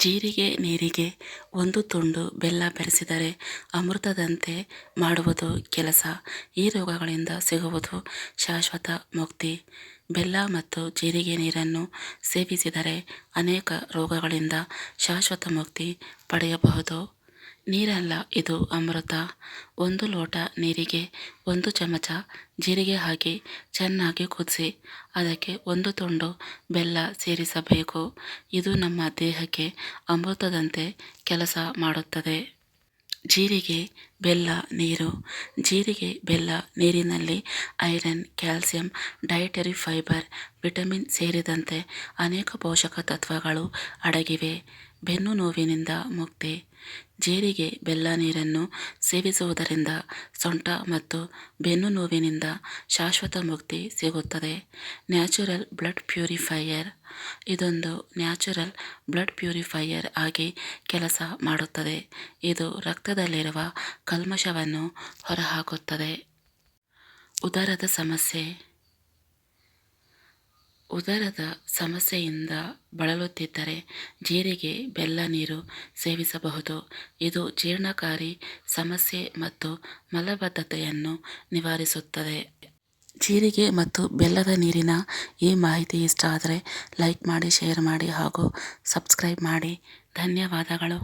ಜೀರಿಗೆ ನೀರಿಗೆ ಒಂದು ತುಂಡು ಬೆಲ್ಲ ಬೆರೆಸಿದರೆ ಅಮೃತದಂತೆ ಮಾಡುವುದು ಕೆಲಸ. ಈ ರೋಗಗಳಿಂದ ಸಿಗುವುದು ಶಾಶ್ವತ ಮುಕ್ತಿ. ಬೆಲ್ಲ ಮತ್ತು ಜೀರಿಗೆ ನೀರನ್ನು ಸೇವಿಸಿದರೆ ಅನೇಕ ರೋಗಗಳಿಂದ ಶಾಶ್ವತ ಮುಕ್ತಿ ಪಡೆಯಬಹುದು. ನೀರಲ್ಲ, ಇದು ಅಮೃತ. ಒಂದು ಲೋಟ ನೀರಿಗೆ ಒಂದು ಚಮಚ ಜೀರಿಗೆ ಹಾಕಿ ಚೆನ್ನಾಗಿ ಕುದಿಸಿ ಅದಕ್ಕೆ ಒಂದು ತುಂಡು ಬೆಲ್ಲ ಸೇರಿಸಬೇಕು. ಇದು ನಮ್ಮ ದೇಹಕ್ಕೆ ಅಮೃತದಂತೆ ಕೆಲಸ ಮಾಡುತ್ತದೆ. ಜೀರಿಗೆ, ಬೆಲ್ಲ, ನೀರು. ಜೀರಿಗೆ, ಬೆಲ್ಲ ನೀರಿನಲ್ಲಿ iron, calcium, dietary fibre, vitamin ಸೇರಿದಂತೆ ಅನೇಕ ಪೋಷಕ ತತ್ವಗಳು ಅಡಗಿವೆ. ಬೆನ್ನು ನೋವಿನಿಂದ ಮುಕ್ತಿ. ಜೀರಿಗೆ, ಬೆಲ್ಲ ನೀರನ್ನು ಸೇವಿಸುವುದರಿಂದ ಸೊಂಟ ಮತ್ತು ಬೆನ್ನು ನೋವಿನಿಂದ ಶಾಶ್ವತ ಮುಕ್ತಿ ಸಿಗುತ್ತದೆ. Natural blood purifier. ಇದೊಂದು ನ್ಯಾಚುರಲ್ ಬ್ಲಡ್ ಪ್ಯೂರಿಫೈಯರ್ ಆಗಿ ಕೆಲಸ ಮಾಡುತ್ತದೆ. ಇದು ರಕ್ತದಲ್ಲಿರುವ ಕಲ್ಮಶವನ್ನು ಹೊರಹಾಕುತ್ತದೆ. ಉದರದ ಸಮಸ್ಯೆ. ಉದರದ ಸಮಸ್ಯೆಯಿಂದ ಬಳಲುತ್ತಿದ್ದರೆ ಜೀರಿಗೆ, ಬೆಲ್ಲ ನೀರು ಸೇವಿಸಬಹುದು. ಇದು ಜೀರ್ಣಕಾರಿ ಸಮಸ್ಯೆ ಮತ್ತು ಮಲಬದ್ಧತೆಯನ್ನು ನಿವಾರಿಸುತ್ತದೆ. ಜೀರಿಗೆ ಮತ್ತು ಬೆಲ್ಲದ ನೀರಿನ ಈ ಮಾಹಿತಿ ಇಷ್ಟ ಆದರೆ ಲೈಕ್ ಮಾಡಿ, ಶೇರ್ ಮಾಡಿ ಹಾಗೂ ಸಬ್ಸ್ಕ್ರೈಬ್ ಮಾಡಿ. ಧನ್ಯವಾದಗಳು.